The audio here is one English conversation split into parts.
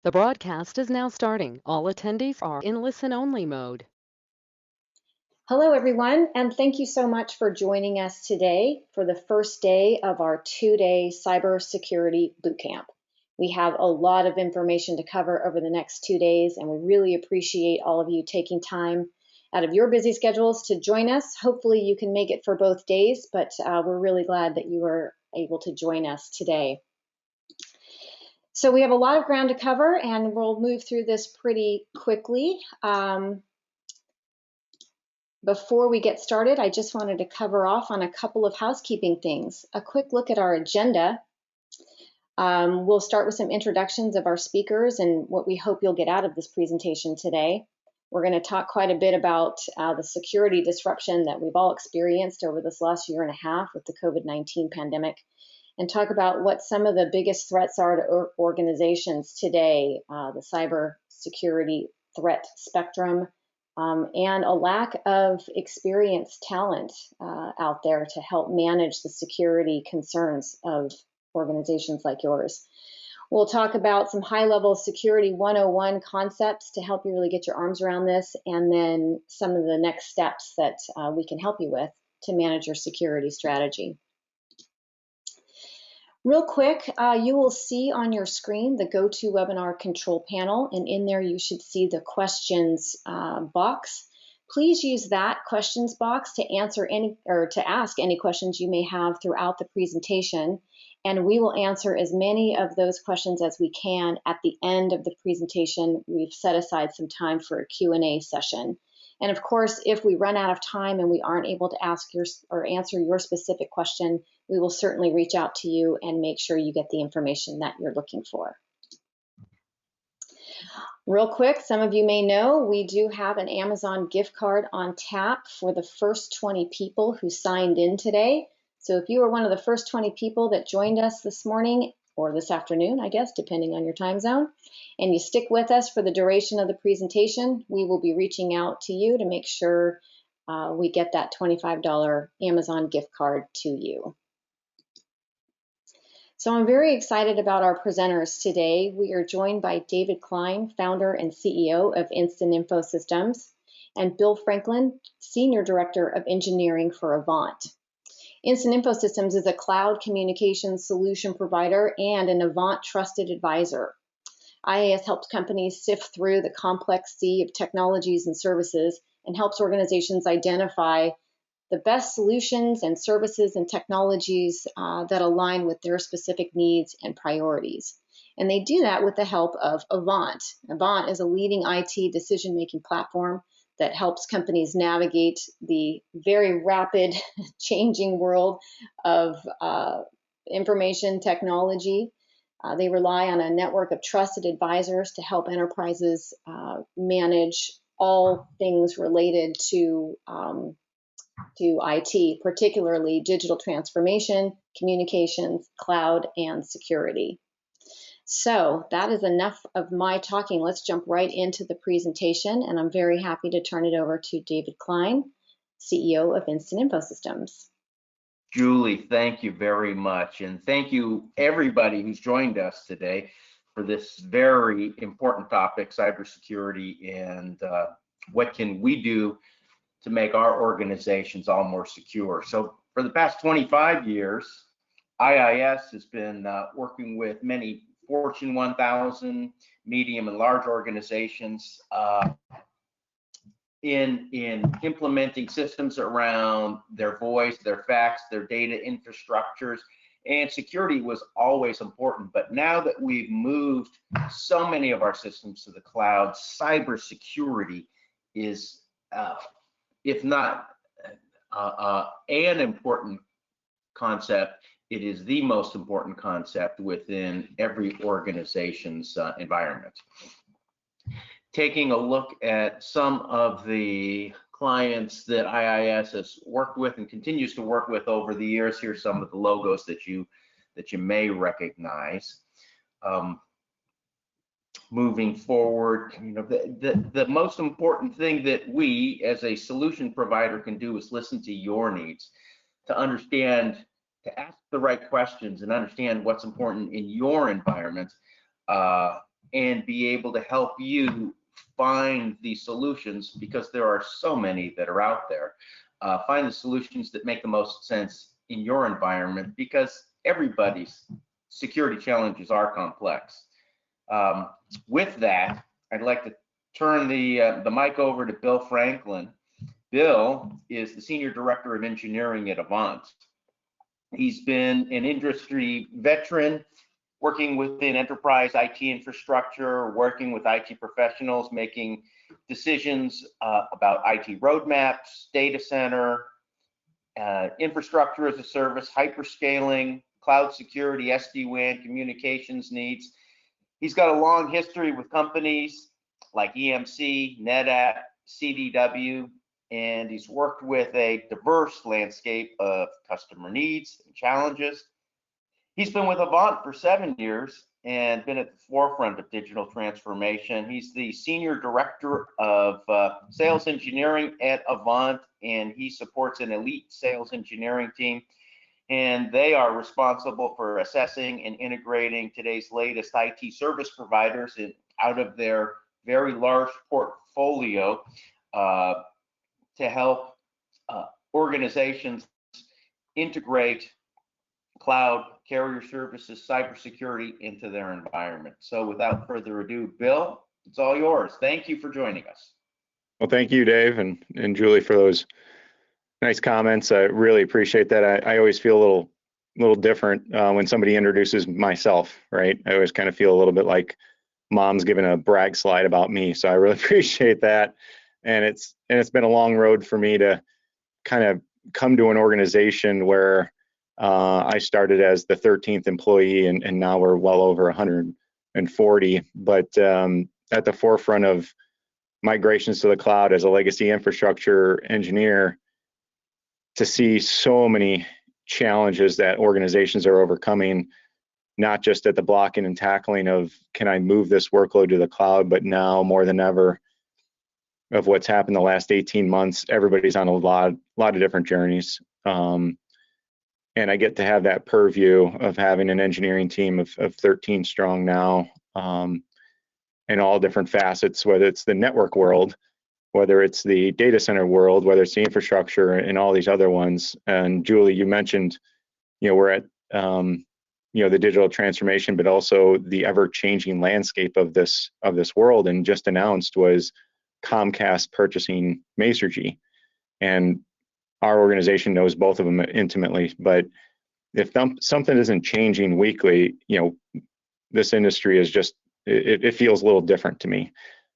The broadcast is now starting. All attendees are in listen-only mode. Hello, everyone, and thank you so much for joining us today for the first day of our two-day cybersecurity bootcamp. We have a lot of information to cover over the next 2 days, and we really appreciate all of you taking time out of your busy schedules to join us. Hopefully you can make it for both days, but we're really glad that you were able to join us today. So we have a lot of ground to cover, and we'll move through this pretty quickly. Before we get started, I just wanted to cover off on a couple of housekeeping things. A quick look at our agenda. We'll start with some introductions of our speakers and what we hope you'll get out of this presentation today. We're going to talk quite a bit about the security disruption that we've all experienced over this last year and a half with the COVID-19 pandemic, and talk about what some of the biggest threats are to organizations today, the cyber security threat spectrum, and a lack of experienced talent out there to help manage the security concerns of organizations like yours. We'll talk about some high-level security 101 concepts to help you really get your arms around this, and then some of the next steps that we can help you with to manage your security strategy. Real quick, you will see on your screen the GoToWebinar control panel, and in there you should see the questions box. Please use that questions box to answer any or to ask any questions you may have throughout the presentation, and we will answer as many of those questions as we can at the end of the presentation. We've set aside some time for a Q&A session. And of course, if we run out of time and we aren't able to ask your or answer your specific question, we will certainly reach out to you and make sure you get the information that you're looking for. Real quick, some of you may know we do have an Amazon gift card on tap for the first 20 people who signed in today. So if you were one of the first 20 people that joined us this morning, or this afternoon, I guess, depending on your time zone, and you stick with us for the duration of the presentation, we will be reaching out to you to make sure we get that $25 Amazon gift card to you. So I'm very excited about our presenters today. We are joined by David Klein, founder and CEO of Instant Info Systems, and Bill Franklin, Senior Director of Engineering for Avant. Instant Info Systems is a cloud communications solution provider and an Avant trusted advisor. IAS helps companies sift through the complex sea of technologies and services and helps organizations identify the best solutions and services and technologies that align with their specific needs and priorities. And they do that with the help of Avant. Avant is a leading IT decision-making platform that helps companies navigate the very rapid changing world of information technology. They rely on a network of trusted advisors to help enterprises manage all things related to IT, particularly digital transformation, communications, cloud, and security. So that is enough of my talking. Let's jump right into the presentation, and I'm very happy to turn it over to David Klein, CEO of Instant Info Systems. Julie, thank you very much, and thank you everybody who's joined us today for this very important topic, cybersecurity, and what can we do to make our organizations all more secure. So for the past 25 years, IIS has been working with many Fortune 1000, medium and large organizations in implementing systems around their voice, their fax, their data infrastructures, and security was always important. But now that we've moved so many of our systems to the cloud, cybersecurity is, if not an important concept, it is the most important concept within every organization's environment. Taking a look at some of the clients that IIS has worked with and continues to work with over the years, here's some of the logos that you may recognize. Moving forward, the most important thing that we as a solution provider can do is listen to your needs, to understand, to ask the right questions and understand what's important in your environment, and be able to help you find these solutions, because there are so many that are out there. Find the solutions that make the most sense in your environment, because everybody's security challenges are complex. With that, I'd like to turn the mic over to Bill Franklin. Bill is the Senior Director of Engineering at Avant. He's been an industry veteran, working within enterprise IT infrastructure, working with IT professionals, making decisions about IT roadmaps, data center, infrastructure as a service, hyperscaling, cloud security, SD-WAN, communications needs. He's got a long history with companies like EMC, NetApp, CDW, and he's worked with a diverse landscape of customer needs and challenges. He's been with Avant for 7 years and been at the forefront of digital transformation. He's the Senior Director of Sales Engineering at Avant, and he supports an elite sales engineering team. And they are responsible for assessing and integrating today's latest IT service providers out of their very large portfolio to help organizations integrate cloud, carrier services, cybersecurity into their environment. So without further ado, Bill, it's all yours. Thank you for joining us. Well, thank you, Dave and Julie, for those nice comments. I really appreciate that. I always feel a little different when somebody introduces myself, right? I always kind of feel a little bit like mom's giving a brag slide about me. So I really appreciate that. And it's been a long road for me to kind of come to an organization where I started as the 13th employee, and now we're well over 140. But at the forefront of migrations to the cloud as a legacy infrastructure engineer, to see so many challenges that organizations are overcoming, not just at the blocking and tackling of can I move this workload to the cloud, but now more than ever of what's happened the last 18 months, everybody's on a lot of different journeys. And I get to have that purview of having an engineering team of 13 strong now, in all different facets, whether it's the network world, whether it's the data center world, whether it's the infrastructure and all these other ones. And Julie, you mentioned, we're at, the digital transformation, but also the ever-changing landscape of this world. And just announced was Comcast purchasing Masergy. And our organization knows both of them intimately, but if something isn't changing weekly, this industry is just, it feels a little different to me.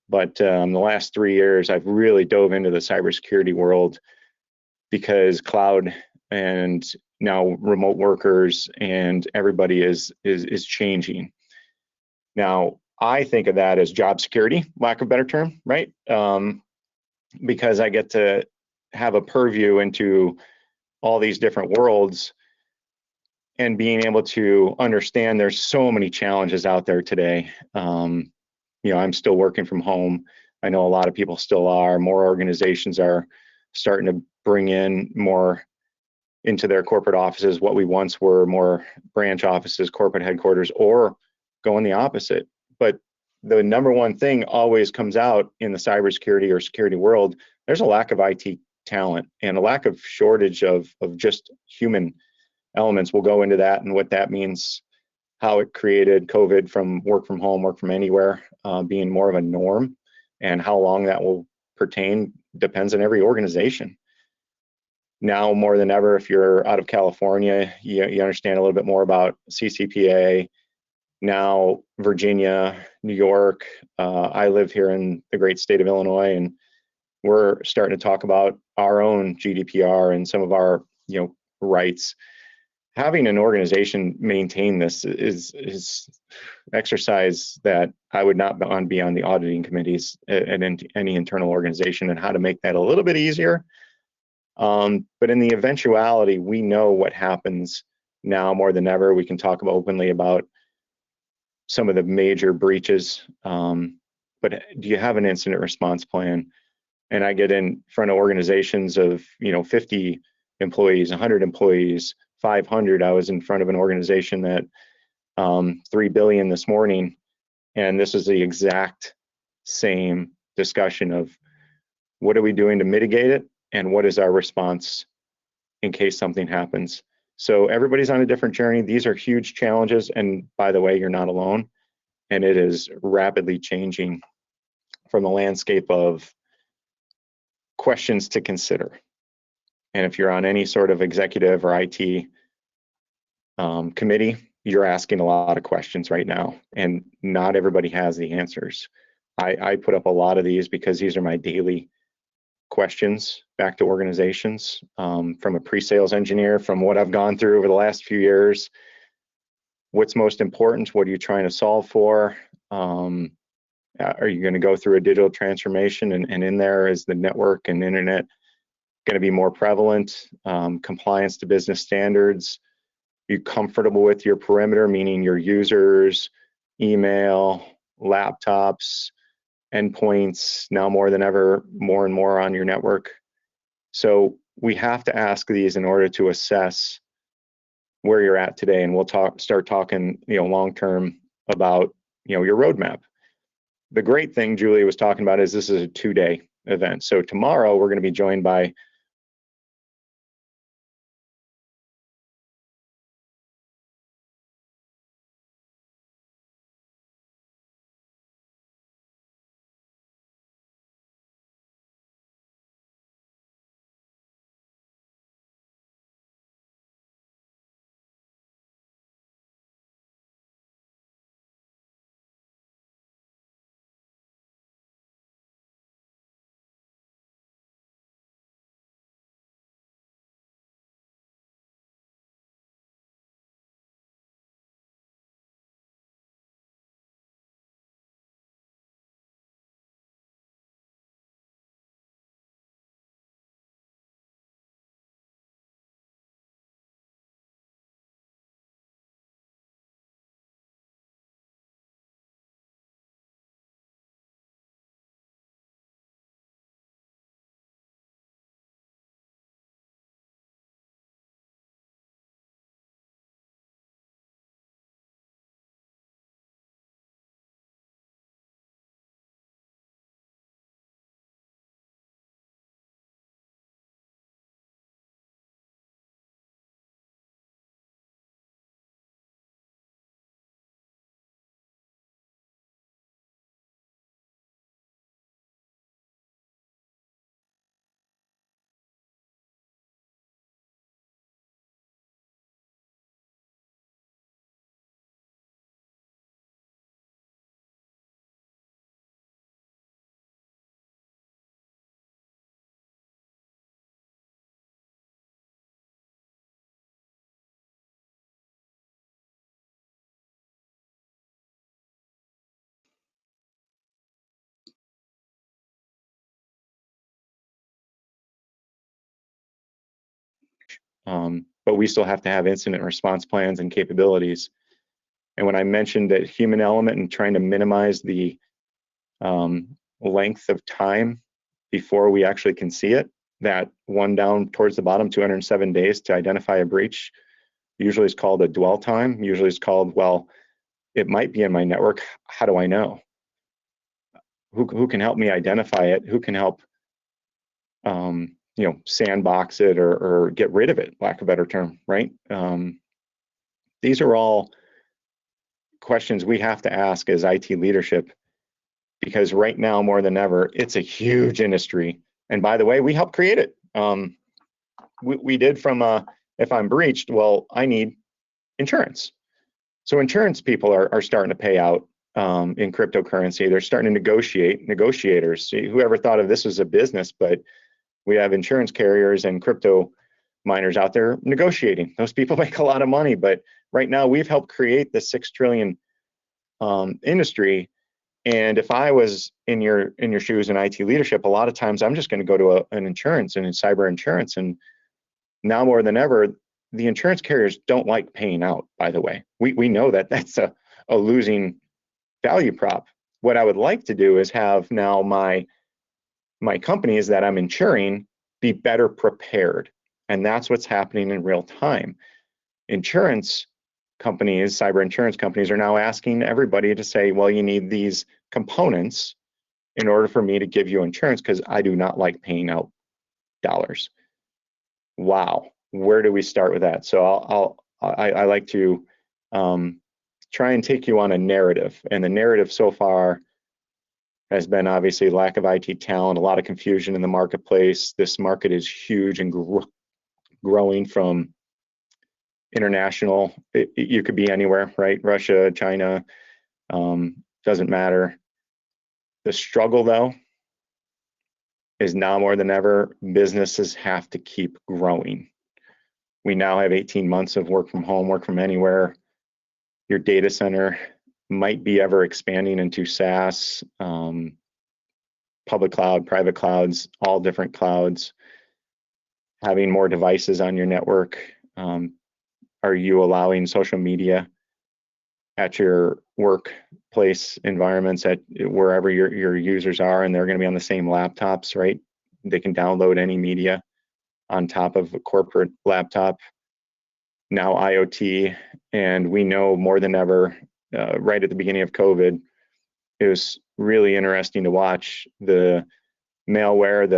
But the last 3 years, I've really dove into the cybersecurity world because cloud and now remote workers and everybody is changing. Now, I think of that as job security, lack of a better term, right? Because I get to have a purview into all these different worlds and being able to understand there's so many challenges out there today. I'm still working from home. I know a lot of people still are. More organizations are starting to bring in more into their corporate offices, what we once were more branch offices, corporate headquarters, or going the opposite. But the number one thing always comes out in the cybersecurity or security world, there's a lack of IT talent and a lack of shortage of just human elements. We'll go into that and what that means, how it created COVID from work from home, work from anywhere, being more of a norm, and how long that will pertain depends on every organization. Now more than ever, if you're out of California, you understand a little bit more about CCPA. Now Virginia, New York, I live here in the great state of Illinois, and we're starting to talk about our own GDPR and some of our rights. Having an organization maintain this is exercise that I would not want to be on the auditing committees at any internal organization, and how to make that a little bit easier. But in the eventuality, we know what happens now more than ever. We can talk openly about some of the major breaches, but do you have an incident response plan? And I get in front of organizations of 50 employees, 100 employees, 500. I was in front of an organization that $3 billion this morning, And this is the exact same discussion of what are we doing to mitigate it and what is our response in case something happens. So everybody's on a different journey. These are huge challenges. And by the way, you're not alone. And it is rapidly changing from the landscape of questions to consider. And if you're on any sort of executive or IT committee, you're asking a lot of questions right now, and not everybody has the answers. I put up a lot of these because these are my daily questions back to organizations from a pre-sales engineer, from what I've gone through over the last few years. What's most important? What are you trying to solve for? Are you going to go through a digital transformation, and in there is the network and internet going to be more prevalent? Compliance to business standards. Are you comfortable with your perimeter, meaning your users, email, laptops, endpoints, now more than ever, more and more on your network? So we have to ask these in order to assess where you're at today, and we'll start talking, long term about, your roadmap. The great thing Julie was talking about is this is a 2-day event. So tomorrow we're going to be joined by but we still have to have incident response plans and capabilities. And when I mentioned that human element and trying to minimize the length of time before we actually can see it, that one down towards the bottom, 207 days to identify a breach, usually is called a dwell time. Usually it's called, well, it might be in my network. How do I know? Who can help me identify it? Who can help sandbox it or get rid of it, lack of a better term, right? These are all questions we have to ask as IT leadership, because right now more than ever, it's a huge industry. And by the way, we helped create it. We did from if I'm breached, well, I need insurance. So insurance people are starting to pay out in cryptocurrency. They're starting to negotiators. Whoever thought of this as a business, but we have insurance carriers and crypto miners out there negotiating. Those people make a lot of money, but right now we've helped create the 6 trillion industry. And if I was in your shoes in IT leadership, a lot of times I'm just going to go to an insurance and cyber insurance. And now more than ever, the insurance carriers don't like paying out, by the way. We know that that's a losing value prop. What I would like to do is have now my companies that I'm insuring be better prepared. And that's what's happening in real time. Insurance companies, cyber insurance companies, are now asking everybody to say, well, you need these components in order for me to give you insurance because I do not like paying out dollars. Wow, where do we start with that? So I like to try and take you on a narrative, and the narrative so far has been obviously lack of IT talent, a lot of confusion in the marketplace. This market is huge and growing from international. You could be anywhere, right? Russia, China, doesn't matter. The struggle, though, is now more than ever, businesses have to keep growing. We now have 18 months of work from home, work from anywhere. Your data center might be ever expanding into SaaS, public cloud, private clouds, all different clouds, having more devices on your network. Are you allowing social media at your workplace environments, at wherever your users are, and they're going to be on the same laptops, right? They can download any media on top of a corporate laptop. Now IoT, and we know more than ever, right at the beginning of COVID, it was really interesting to watch the malware,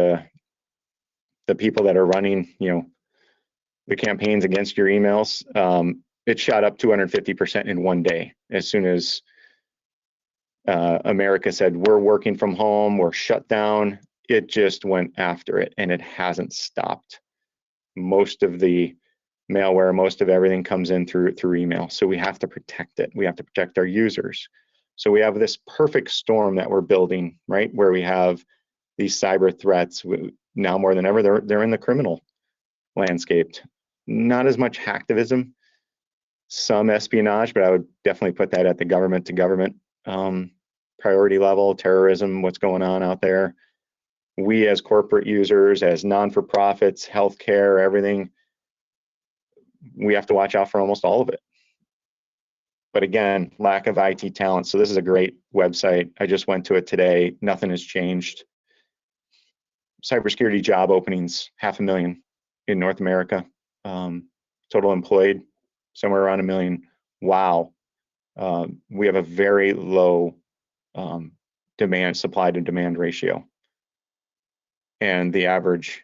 the people that are running, the campaigns against your emails. It shot up 250% in one day. As soon as America said, we're working from home, we're shut down, it just went after it, and it hasn't stopped. Most of the malware, most of everything comes in through email. So we have to protect it. We have to protect our users. So we have this perfect storm that we're building, right? Where we have these cyber threats. Now more than ever, they're in the criminal landscape. Not as much hacktivism, some espionage, but I would definitely put that at the government to government priority level. Terrorism, what's going on out there. We as corporate users, as non-for-profits, healthcare, everything, we have to watch out for almost all of it. But again, lack of IT talent. So this is a great website. I just went to it today. Nothing has changed. Cybersecurity job openings, 500,000 in North America. Total employed, somewhere around 1 million. Wow. We have a very low supply to demand ratio. And the average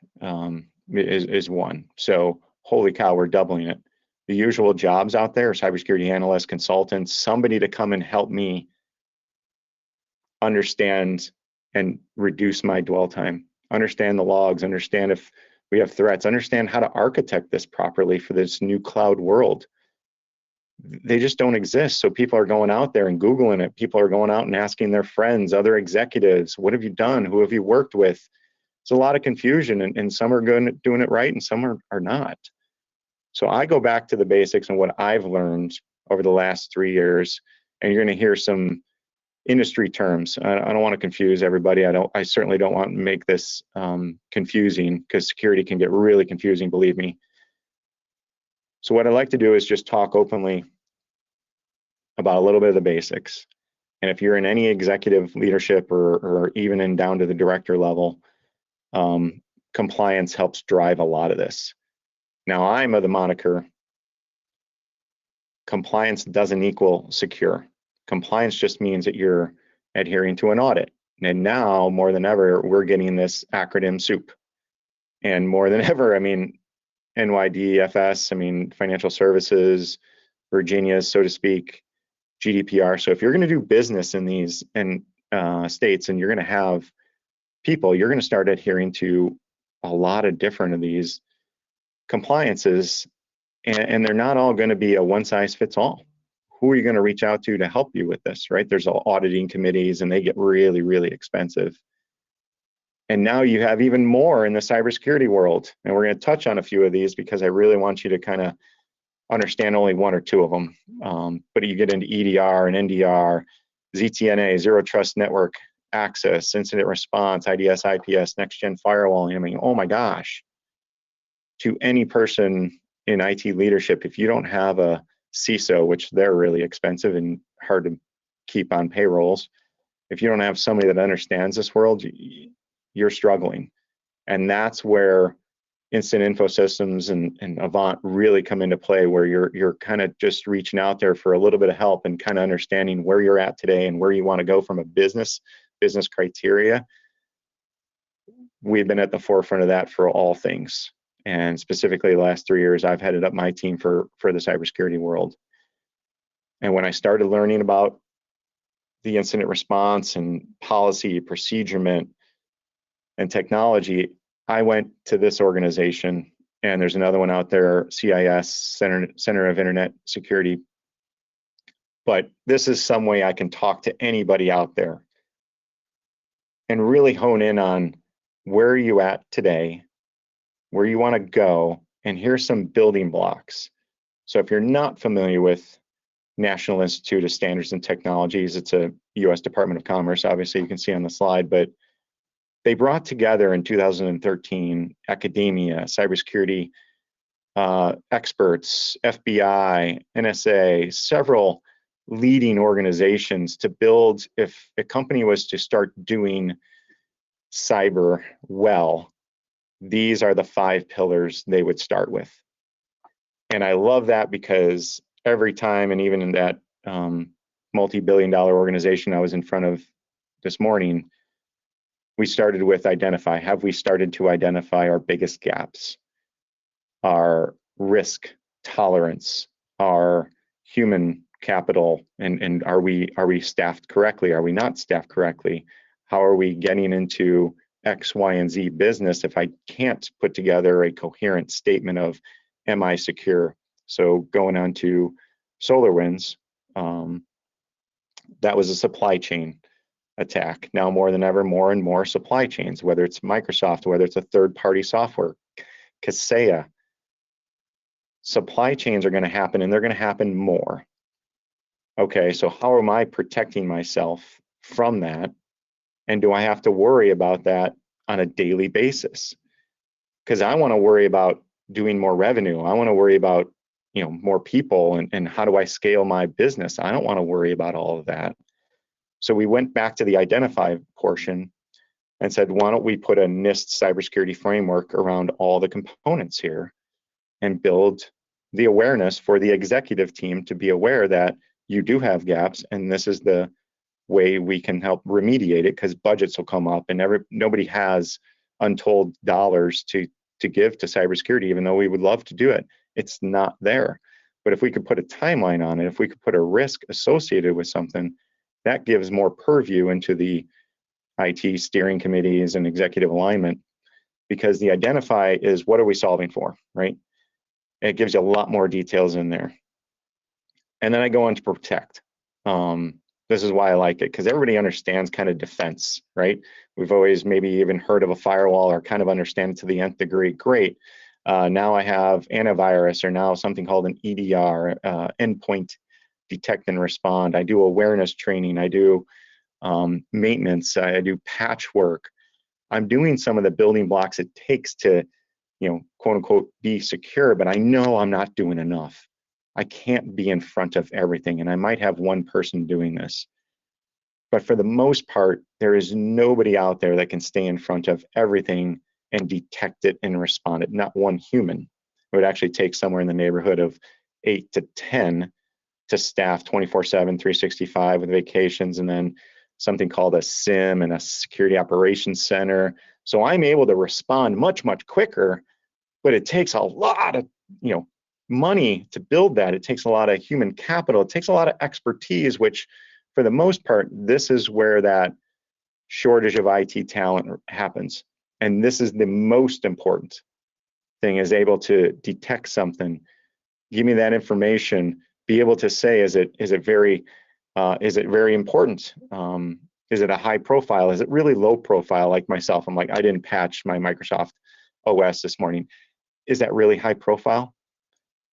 is 1. So holy cow, we're doubling it. The usual jobs out there are cybersecurity analysts, consultants, somebody to come and help me understand and reduce my dwell time, understand the logs, understand if we have threats, understand how to architect this properly for this new cloud world. They just don't exist. So people are going out there and Googling it. People are going out and asking their friends, other executives, what have you done? Who have you worked with? There's a lot of confusion, and some are doing it right and some are not. So I go back to the basics and what I've learned over the last 3 years, and you're going to hear some industry terms. I don't want to confuse everybody. I certainly don't want to make this confusing, because security can get really confusing, believe me. So what I like to do is just talk openly about a little bit of the basics. And if you're in any executive leadership or even in down to the director level, compliance helps drive a lot of this. Now, I'm of the moniker, compliance doesn't equal secure. Compliance just means that you're adhering to an audit. And now, more than ever, we're getting this acronym soup. And more than ever, I mean, NYDFS, I mean, financial services, Virginia, so to speak, GDPR. So if you're going to do business in these states, and you're going to have people, you're going to start adhering to a lot of different of these compliances, and they're not all going to be a one size fits all. Who are you going to reach out to help you with this, right? There's auditing committees, and they get really, really expensive. And now you have even more in the cybersecurity world. And we're going to touch on a few of these because I really want you to kind of understand only 1 or 2 of them. But you get into EDR and NDR, ZTNA, Zero Trust Network Access, Incident Response, IDS, IPS, Next Gen Firewalling. I mean, oh my gosh. To any person in IT leadership, if you don't have a CISO, which they're really expensive and hard to keep on payrolls, if you don't have somebody that understands this world, you're struggling. And that's where instant info systems and Avant really come into play, where you're kind of just reaching out there for a little bit of help and kind of understanding where you're at today and where you want to go from a business criteria. We've been at the forefront of that for all things. And specifically the last 3 years, I've headed up my team for the cybersecurity world. And when I started learning about the incident response and policy, procedurement, and technology, I went to this organization, and there's another one out there, CIS, Center of Internet Security. But this is some way I can talk to anybody out there and really hone in on where are you at today, where you want to go, and here's some building blocks. So if you're not familiar with National Institute of Standards and Technologies, it's a US Department of Commerce, obviously you can see on the slide, but they brought together in 2013 academia, cybersecurity experts, FBI, NSA, several leading organizations to build, if a company was to start doing cyber well, these are the 5 pillars they would start with. And I love that because every time, and even in that multi-billion-dollar organization I was in front of this morning, we started with identify. Have we started to identify our biggest gaps, our risk tolerance, our human capital, and are we staffed correctly? Are we not staffed correctly? How are we getting into X, Y, and Z business if I can't put together a coherent statement of, am I secure? So going on to SolarWinds, that was a supply chain attack. Now more than ever, more and more supply chains, whether it's Microsoft, whether it's a third-party software, Kaseya. Supply chains are going to happen, and they're going to happen more. Okay, so how am I protecting myself from that? And do I have to worry about that on a daily basis? Because I want to worry about doing more revenue. I want to worry about, more people and how do I scale my business? I don't want to worry about all of that. So we went back to the identify portion and said, why don't we put a NIST cybersecurity framework around all the components here and build the awareness for the executive team to be aware that you do have gaps, and this is the way we can help remediate it, because budgets will come up and nobody has untold dollars to give to cybersecurity, even though we would love to do it. It's not there. But if we could put a timeline on it, if we could put a risk associated with something, that gives more purview into the IT steering committees and executive alignment, because the identify is, what are we solving for, right? It gives you a lot more details in there. And then I go on to protect. This is why I like it, because everybody understands kind of defense, right? We've always maybe even heard of a firewall or kind of understand it to the nth degree. Great. Now I have antivirus, or now something called an EDR, endpoint detect and respond. I do awareness training. I do maintenance. I do patchwork. I'm doing some of the building blocks it takes to, quote unquote, be secure, but I know I'm not doing enough. I can't be in front of everything, and I might have one person doing this. But for the most part, there is nobody out there that can stay in front of everything and detect it and respond it, not one human. It would actually take somewhere in the neighborhood of 8 to 10 to staff 24/7, 365 with vacations, and then something called a SIM and a security operations center. So I'm able to respond much, much quicker, but it takes a lot of, money to build that. It takes a lot of human capital. It takes a lot of expertise, which for the most part, this is where that shortage of IT talent happens. And this is the most important thing, is able to detect something, give me that information, be able to say, is it very important? Is it a high profile? Is it really low profile, like myself? I'm like, I didn't patch my Microsoft OS this morning. Is that really high profile?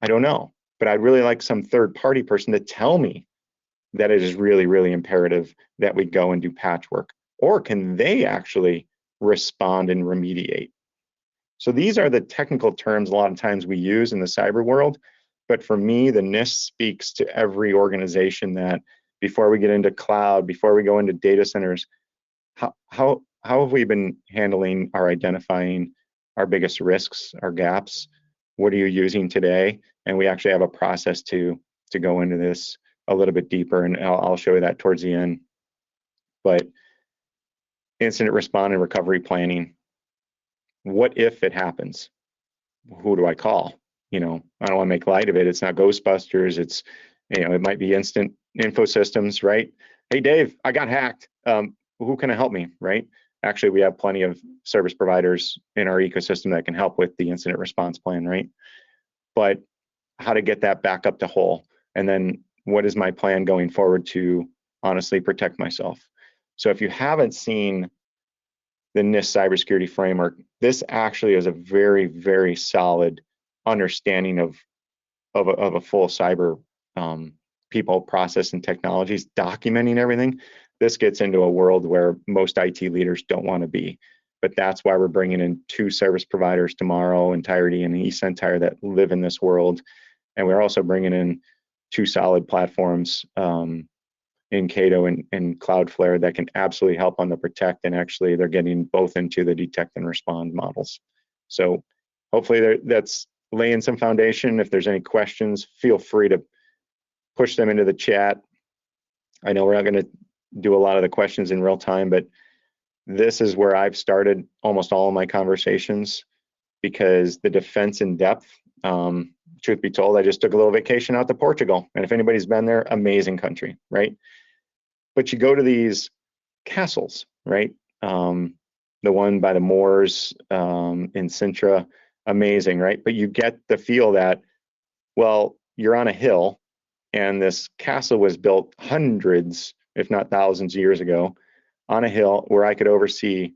I don't know, but I'd really like some third-party person to tell me that it is really, really imperative that we go and do patchwork. Or can they actually respond and remediate? So these are the technical terms a lot of times we use in the cyber world. But for me, the NIST speaks to every organization that before we get into cloud, before we go into data centers, how have we been handling our identifying our biggest risks, our gaps. What are you using today? And we actually have a process to go into this a little bit deeper, and I'll show you that towards the end. But incident response and recovery planning. What if it happens? Who do I call? You know, I don't want to make light of it. It's not Ghostbusters. It's, you know, it might be instant info systems, right? Hey, Dave, I got hacked. Who can help me, right? Actually, we have plenty of service providers in our ecosystem that can help with the incident response plan, right? But how to get that back up to whole, and then what is my plan going forward to honestly protect myself? So if you haven't seen the NIST cybersecurity framework, this actually is a very, very solid understanding of a full cyber people, process, and technologies, documenting everything. This gets into a world where most IT leaders don't want to be. But that's why we're bringing in 2 service providers tomorrow, Entirety and eSentire, that live in this world. And we're also bringing in 2 solid platforms in Cato and Cloudflare that can absolutely help on the protect, and actually they're getting both into the detect and respond models. So hopefully that's laying some foundation. If there's any questions, feel free to push them into the chat. I know we're not going to do a lot of the questions in real time, but this is where I've started almost all of my conversations, because the defense in depth, truth be told, I just took a little vacation out to Portugal. And if anybody's been there, amazing country, right? But you go to these castles, right? The one by the Moors in Sintra, amazing, right? But you get the feel that, well, you're on a hill, and this castle was built hundreds, if not thousands of years ago, on a hill where I could oversee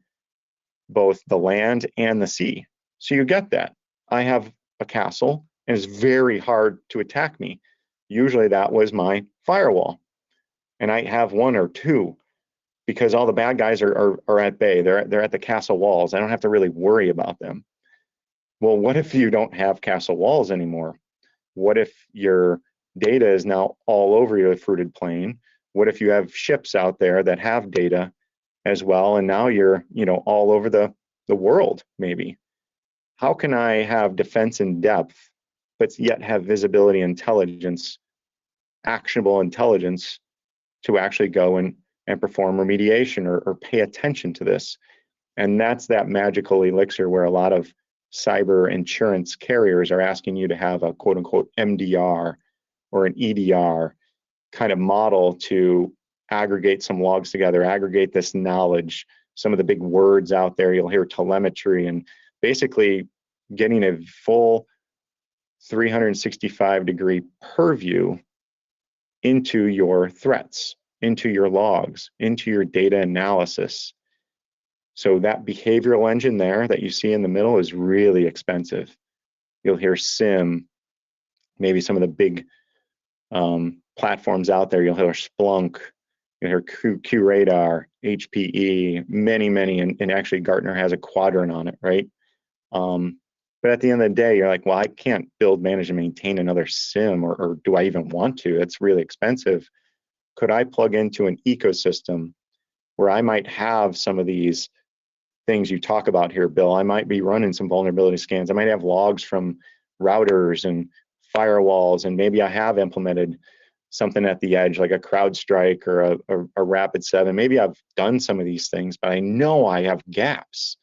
both the land and the sea. So you get that. I have a castle, and it's very hard to attack me. Usually that was my firewall. And I have 1 or 2, because all the bad guys are at bay. They're at the castle walls. I don't have to really worry about them. Well, what if you don't have castle walls anymore? What if your data is now all over your fruited plain? What if you have ships out there that have data as well, and now you're, you know, all over the world maybe? How can I have defense in depth, but yet have visibility, intelligence, actionable intelligence to actually go and perform remediation or pay attention to this? And that's that magical elixir where a lot of cyber insurance carriers are asking you to have a quote unquote MDR or an EDR kind of model to aggregate some logs together, aggregate this knowledge. Some of the big words out there, you'll hear telemetry, and basically getting a full 365-degree purview into your threats, into your logs, into your data analysis. So that behavioral engine there that you see in the middle is really expensive. You'll hear SIM, maybe some of the big platforms out there. You'll hear Splunk, you'll hear QRadar, HPE, many, and actually Gartner has a quadrant on it, right? But at the end of the day, you're like, well, I can't build, manage, and maintain another SIM, or do I even want to? It's really expensive. Could I plug into an ecosystem where I might have some of these things you talk about here, Bill? I might be running some vulnerability scans. I might have logs from routers and firewalls, and maybe I have implemented something at the edge like a CrowdStrike or a Rapid7. Maybe I've done some of these things, but I know I have gaps.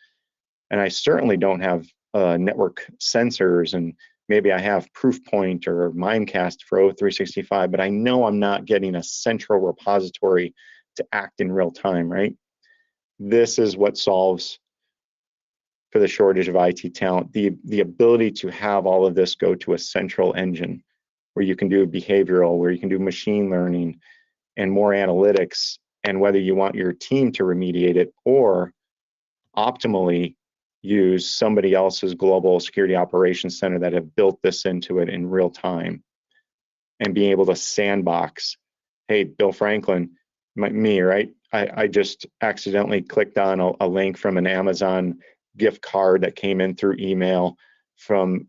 And I certainly don't have network sensors, and maybe I have Proofpoint or Mimecast for O365, but I know I'm not getting a central repository to act in real time, right? This is what solves for the shortage of IT talent, the ability to have all of this go to a central engine where you can do behavioral, where you can do machine learning and more analytics, and whether you want your team to remediate it or optimally use somebody else's global security operations center that have built this into it in real time, and being able to sandbox. Hey, Bill Franklin, me, right? I just accidentally clicked on a link from an Amazon gift card that came in through email from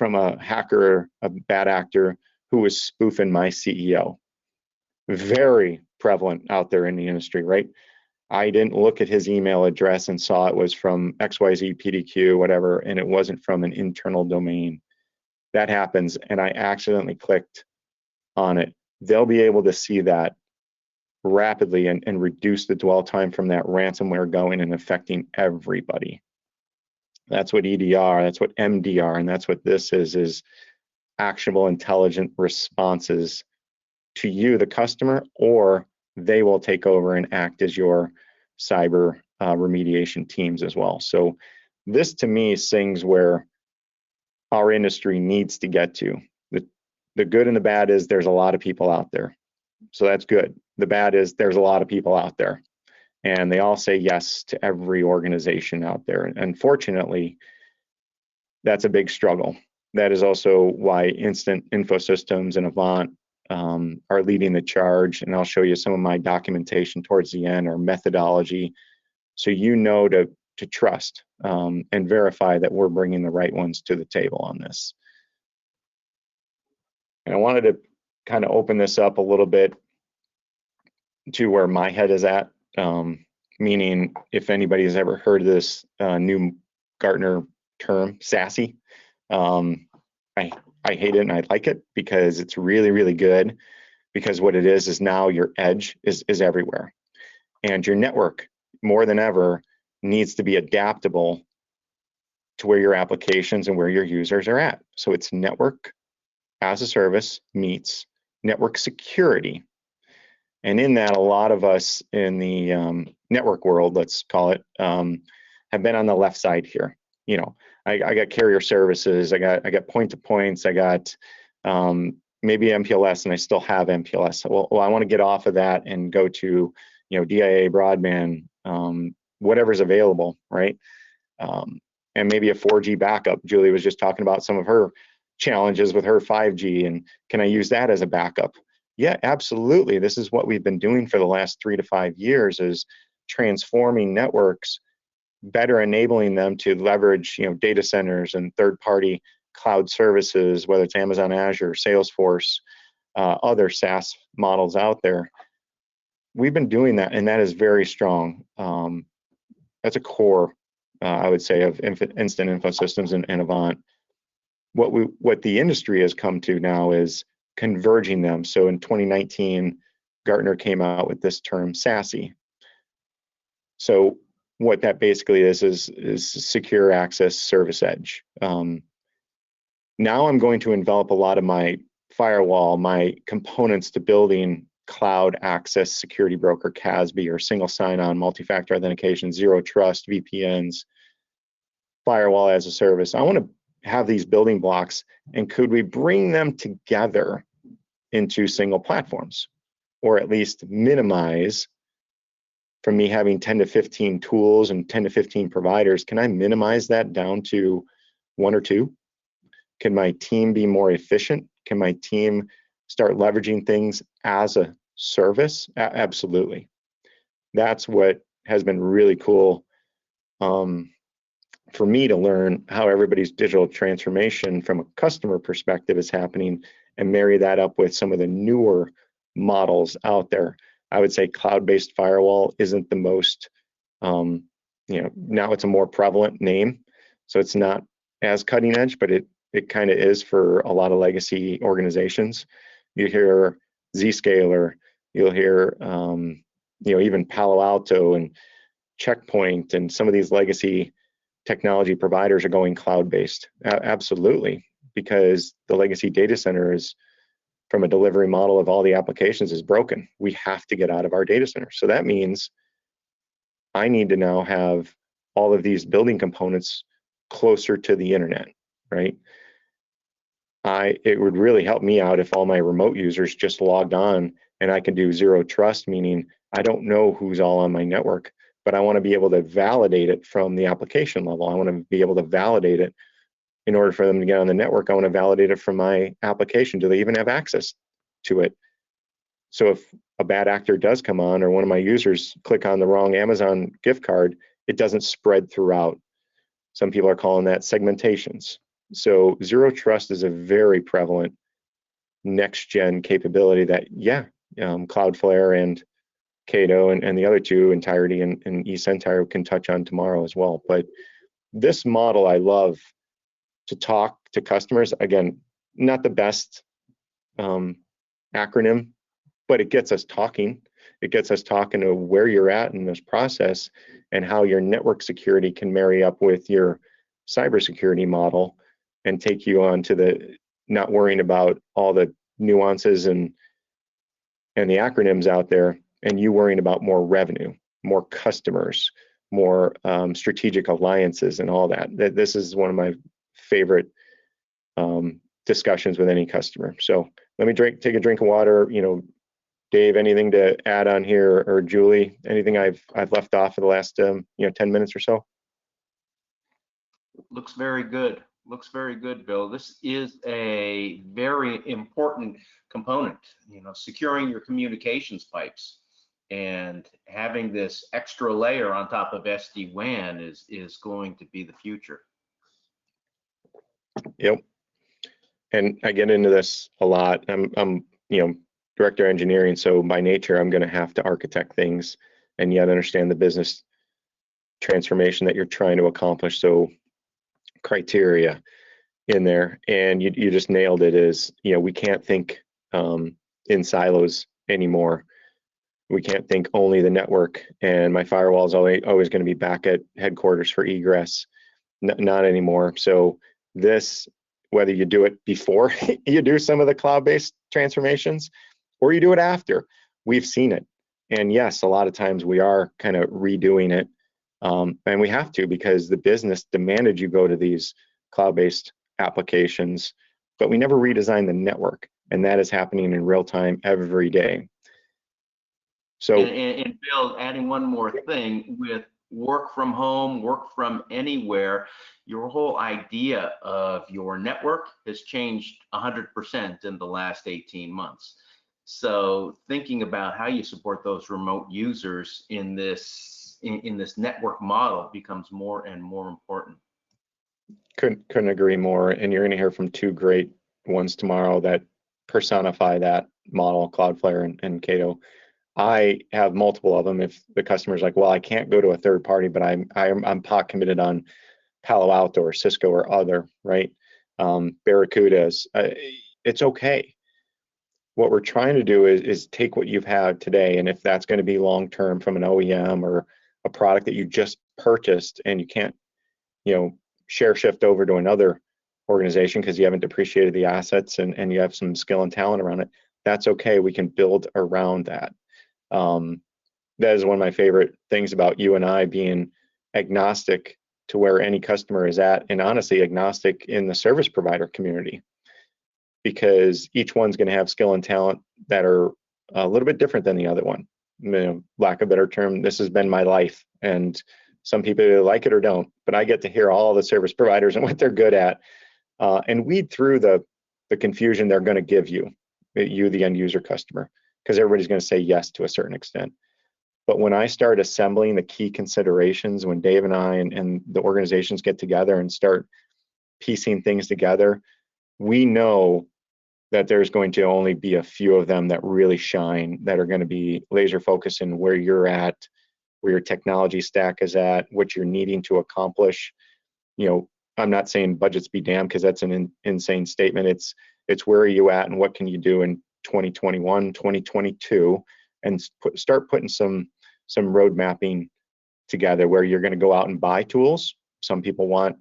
a hacker, a bad actor who was spoofing my CEO. Very prevalent out there in the industry, right? I didn't look at his email address and saw it was from XYZ PDQ, whatever, and it wasn't from an internal domain. That happens, and I accidentally clicked on it. They'll be able to see that rapidly and reduce the dwell time from that ransomware going and affecting everybody. That's what EDR, that's what MDR, and that's what this is actionable intelligent responses to you, the customer, or they will take over and act as your cyber remediation teams as well. So this to me sings where our industry needs to get to. The good and the bad is there's a lot of people out there. So that's good. The bad is there's a lot of people out there, and they all say yes to every organization out there. And unfortunately, that's a big struggle. That is also why Instant Infosystems and Avant are leading the charge. And I'll show you some of my documentation towards the end, or methodology, so you know to trust and verify that we're bringing the right ones to the table on this. And I wanted to kind of open this up a little bit to where my head is at, meaning if anybody has ever heard of this new Gartner term, SASE. I hate it and I like it because it's really, really good, because what it is now your edge is everywhere. And your network, more than ever, needs to be adaptable to where your applications and where your users are at. So it's network as a service meets network security. And in that, a lot of us in the network world, let's call it, have been on the left side here. You know, I got carrier services, I got point to points, I got maybe MPLS, and I still have MPLS. Well, I want to get off of that and go to, you know, DIA, broadband, whatever's available, right? And maybe a 4G backup. Julie was just talking about some of her challenges with her 5G, and can I use that as a backup? Yeah, absolutely. This is what we've been doing for the last 3 to 5 years, is transforming networks, better enabling them to leverage, you know, data centers and third-party cloud services, whether it's Amazon Azure, Salesforce, other SaaS models out there. We've been doing that, and that is very strong. That's a core, I would say, of Instant Infosystems and Avant. What the industry has come to now is converging them. So in 2019, Gartner came out with this term SASE. So what that basically is secure access service edge. Now I'm going to envelop a lot of my firewall, my components to building cloud access security broker, CASB, or single sign-on, multi-factor authentication, zero trust, VPNs, firewall as a service. I want to have these building blocks, and could we bring them together into single platforms, or at least minimize from me having 10 to 15 tools and 10 to 15 providers? Can I minimize that down to 1 or 2? Can my team be more efficient? Can my team start leveraging things as a service? Absolutely. That's what has been really cool for me to learn, how everybody's digital transformation from a customer perspective is happening, and marry that up with some of the newer models out there. I would say cloud-based firewall isn't the most, you know, now it's a more prevalent name, so it's not as cutting edge, but it kind of is for a lot of legacy organizations. You hear Zscaler, you'll hear, you know, even Palo Alto and Checkpoint, and some of these legacy technology providers are going cloud-based. Absolutely, because the legacy data center is, from a delivery model of all the applications, is broken. We have to get out of our data center. So that means I need to now have all of these building components closer to the internet, right? It would really help me out if all my remote users just logged on, and I can do zero trust, meaning I don't know who's all on my network, but I want to be able to validate it from the application level. I want to be able to validate it. In order for them to get on the network, I want to validate it from my application. Do they even have access to it? So if a bad actor does come on, or one of my users click on the wrong Amazon gift card, it doesn't spread throughout. Some people are calling that segmentations. So zero trust is a very prevalent next gen capability that, yeah, Cloudflare and Cato and the other two, Entirety and eCentire, can touch on tomorrow as well. But this model I love to talk to customers. Again, not the best acronym, but it gets us talking. It gets us talking to where you're at in this process and how your network security can marry up with your cybersecurity model and take you on to the not worrying about all the nuances and the acronyms out there, and you worrying about more revenue, more customers, more strategic alliances and all that. This is one of my favorite discussions with any customer. So let me take a drink of water. You know, Dave, anything to add on here, or Julie, anything I've left off for the last 10 minutes or so? Looks very good. Looks very good, Bill. This is a very important component, securing your communications pipes and having this extra layer on top of SD-WAN is going to be the future. Yep. And I get into this a lot. I'm director of engineering, so by nature I'm going to have to architect things and yet understand the business transformation that you're trying to accomplish. So criteria in there, and you just nailed it. Is we can't think in silos anymore. We can't think only the network and my firewall is always going to be back at headquarters for egress. Not anymore. So this, whether you do it before you do some of the cloud-based transformations or you do it after, we've seen it. And yes, a lot of times we are kind of redoing it, and we have to, because the business demanded you go to these cloud-based applications, but we never redesigned the network, and that is happening in real time every day. So, and Bill, adding one more thing, with work from home, work from anywhere, your whole idea of your network has changed 100% in the last 18 months. So thinking about how you support those remote users in this network model becomes more and more important. Couldn't agree more. And you're going to hear from two great ones tomorrow that personify that model, Cloudflare and Cato. I have multiple of them. If the customer's like, well, I can't go to a third party, but I'm pot committed on Palo Alto or Cisco or other, right? Barracudas, it's okay. What we're trying to do is take what you've had today, and if that's going to be long-term from an OEM or a product that you just purchased and you can't, share shift over to another organization because you haven't depreciated the assets and you have some skill and talent around it, that's okay. We can build around that. That is one of my favorite things about you and I, being agnostic to where any customer is at, and honestly agnostic in the service provider community, because each one's going to have skill and talent that are a little bit different than the other one. Lack of a better term, this has been my life, and some people either like it or don't, but I get to hear all the service providers and what they're good at, and weed through the confusion they're going to give you, the end user customer, because everybody's going to say yes to a certain extent. But when I start assembling the key considerations, when Dave and I and the organizations get together and start piecing things together, we know that there's going to only be a few of them that really shine, that are going to be laser focused in where you're at, where your technology stack is at, what you're needing to accomplish. I'm not saying budgets be damned, because that's an insane statement. It's where are you at and what can you do in 2021, 2022, and start putting some road mapping together where you're going to go out and buy tools. Some people want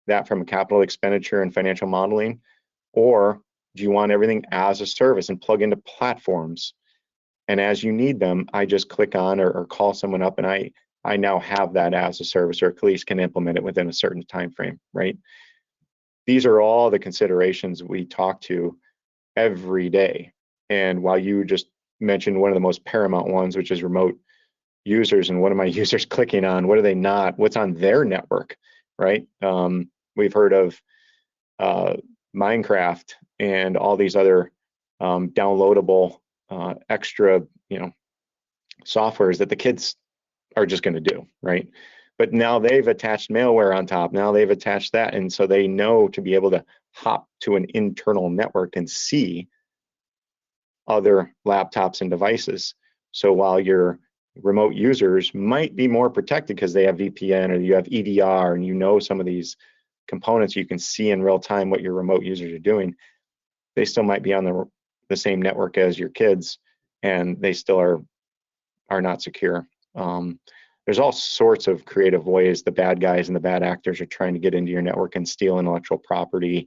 that from a capital expenditure and financial modeling, or do you want everything as a service and plug into platforms? And as you need them, I just click on or call someone up, and I now have that as a service, or at least can implement it within a certain time frame, right? These are all the considerations we talk to every day. And while you just mentioned one of the most paramount ones, which is remote users, and what are my users clicking on? What are they not? What's on their network, right? We've heard of Minecraft and all these other downloadable extra, softwares that the kids are just going to do, right? But now they've attached malware on top. Now they've attached that, and so they know to be able to hop to an internal network and see other laptops and devices. So while you're remote users might be more protected because they have VPN or you have EDR and you know some of these components, you can see in real time what your remote users are doing. They still might be on the same network as your kids, and they still are not secure. There's all sorts of creative ways the bad guys and the bad actors are trying to get into your network and steal intellectual property,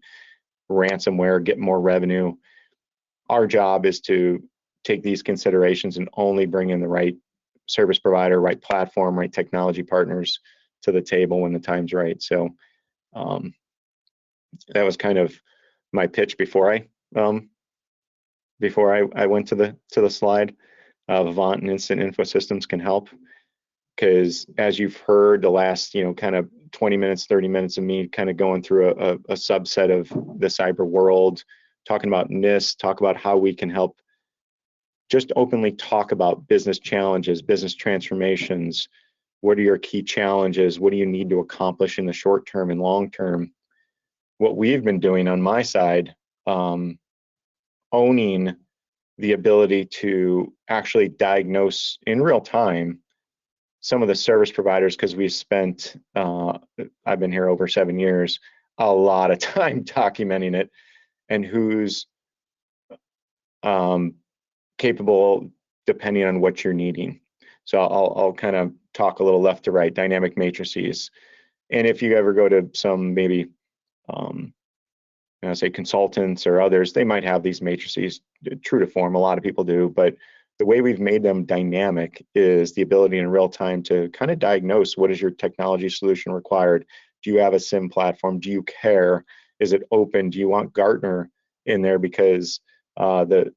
ransomware, get more revenue. Our job is to take these considerations and only bring in the right service provider, right platform, right technology partners to the table when the time's right. So that was kind of my pitch before I went to the slide. Avant and Instant Info Systems can help, because as you've heard the last kind of 20 minutes, 30 minutes of me kind of going through a subset of the cyber world, talking about NIST, talk about how we can help just openly talk about business challenges, business transformations. What are your key challenges? What do you need to accomplish in the short term and long term? What we've been doing on my side, owning the ability to actually diagnose in real time some of the service providers, because we've spent, I've been here over 7 years, a lot of time documenting it, and who's capable depending on what you're needing. So I'll kind of talk a little left to right, dynamic matrices. And if you ever go to some maybe, say consultants or others, they might have these matrices true to form. A lot of people do, but the way we've made them dynamic is the ability in real time to kind of diagnose what is your technology solution required. Do you have a SIM platform? Do you care? Is it open? Do you want Gartner in there because the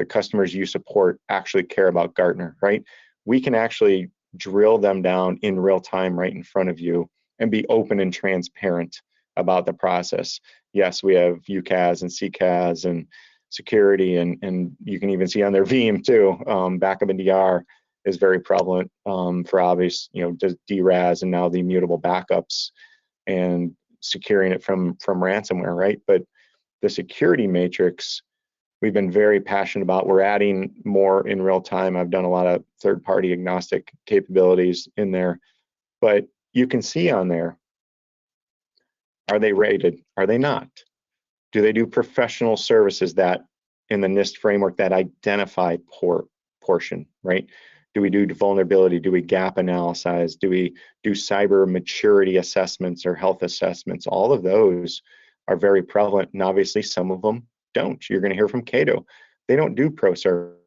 customers you support actually care about Gartner, right? We can actually drill them down in real time right in front of you and be open and transparent about the process. Yes, we have UCAS and CCAS and security, and you can even see on their Veeam too. Backup and DR is very prevalent for obvious, DRAS and now the immutable backups and securing it from ransomware, right? But the security matrix, we've been very passionate about. We're adding more in real time. I've done a lot of third-party agnostic capabilities in there, but you can see on there, are they rated? Are they not? Do they do professional services that in the NIST framework that identify portion, right? Do we do vulnerability? Do we gap analyze? Do we do cyber maturity assessments or health assessments? All of those are very prevalent, and obviously some of them don't. You're going to hear from Cato. They don't do pro service.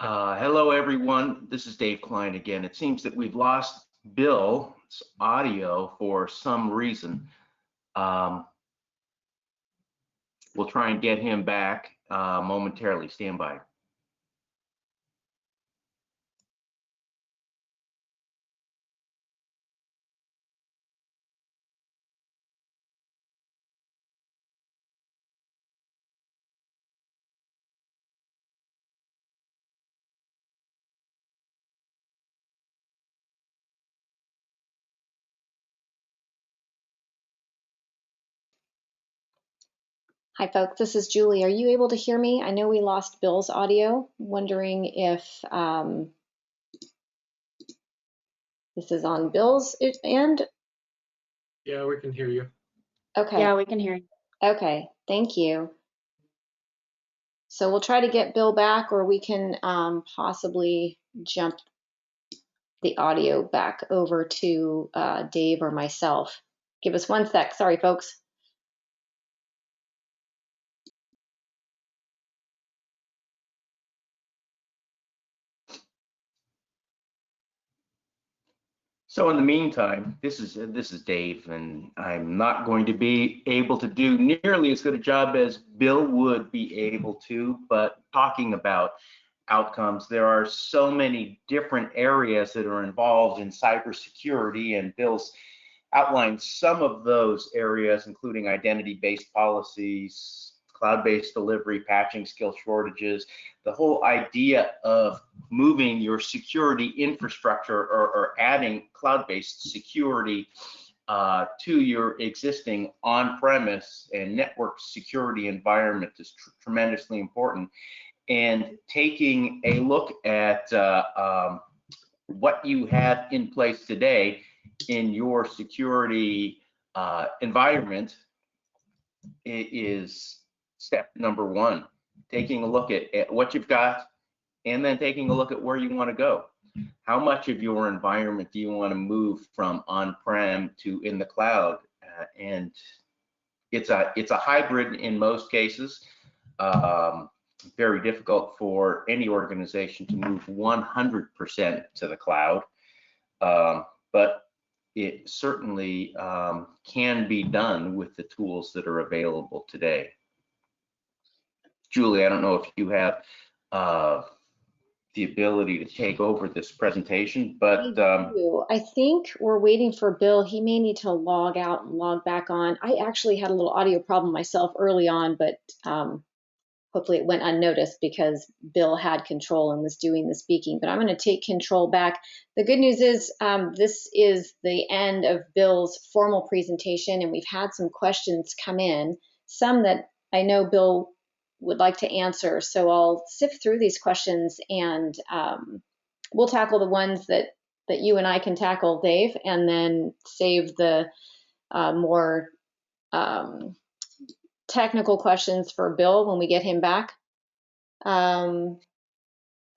Hello, everyone. This is Dave Klein again. It seems that we've lost Bill's audio for some reason. We'll try and get him back momentarily. Stand by. Hi, folks. This is Julie. Are you able to hear me? I know we lost Bill's audio. Wondering if this is on Bill's end. Yeah, we can hear you. Okay. Yeah, we can hear you. Okay. Thank you. So we'll try to get Bill back, or we can possibly jump the audio back over to Dave or myself. Give us 1 sec. Sorry, folks. So in the meantime, this is Dave, and I'm not going to be able to do nearly as good a job as Bill would be able to, but talking about outcomes, there are so many different areas that are involved in cybersecurity, and Bill's outlined some of those areas, including identity-based policies, cloud-based delivery, patching skill shortages, the whole idea of moving your security infrastructure or adding cloud-based security to your existing on-premise and network security environment is tremendously important. And taking a look at what you have in place today in your security environment is step number 1. Taking a look at what you've got, and then taking a look at where you want to go. How much of your environment do you want to move from on-prem to in the cloud? And it's a hybrid in most cases. Very difficult for any organization to move 100% to the cloud, but it certainly can be done with the tools that are available today. Julie, I don't know if you have the ability to take over this presentation, but I think we're waiting for Bill. He may need to log out and log back on. I actually had a little audio problem myself early on, but hopefully it went unnoticed because Bill had control and was doing the speaking. But I'm going to take control back. The good news is this is the end of Bill's formal presentation, and we've had some questions come in, some that I know Bill would like to answer. So I'll sift through these questions, and we'll tackle the ones that you and I can tackle, Dave, and then save the more technical questions for Bill when we get him back.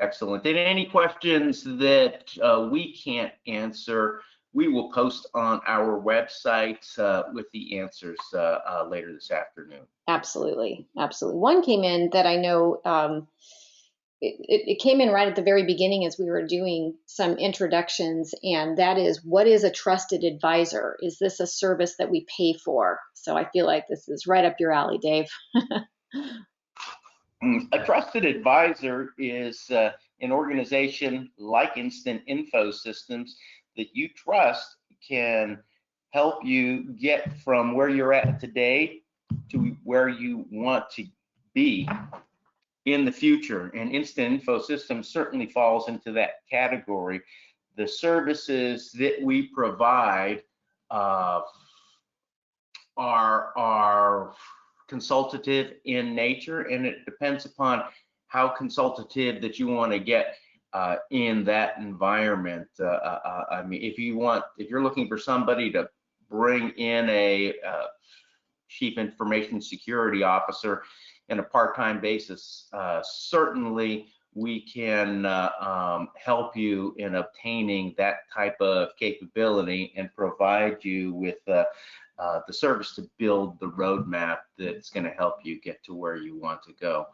Excellent. And any questions that we can't answer, we will post on our website with the answers later this afternoon. Absolutely, absolutely. One came in that I know it came in right at the very beginning as we were doing some introductions, and that is, what is a trusted advisor? Is this a service that we pay for? So I feel like this is right up your alley, Dave. A trusted advisor is an organization like Instant Info Systems that you trust can help you get from where you're at today to where you want to be in the future. And Instant Info Systems certainly falls into that category. The services that we provide are consultative in nature, and it depends upon how consultative that you want to get in that environment. I mean, if you're looking for somebody to bring in a chief information security officer in a part-time basis, certainly we can help you in obtaining that type of capability and provide you with the service to build the roadmap that's going to help you get to where you want to go.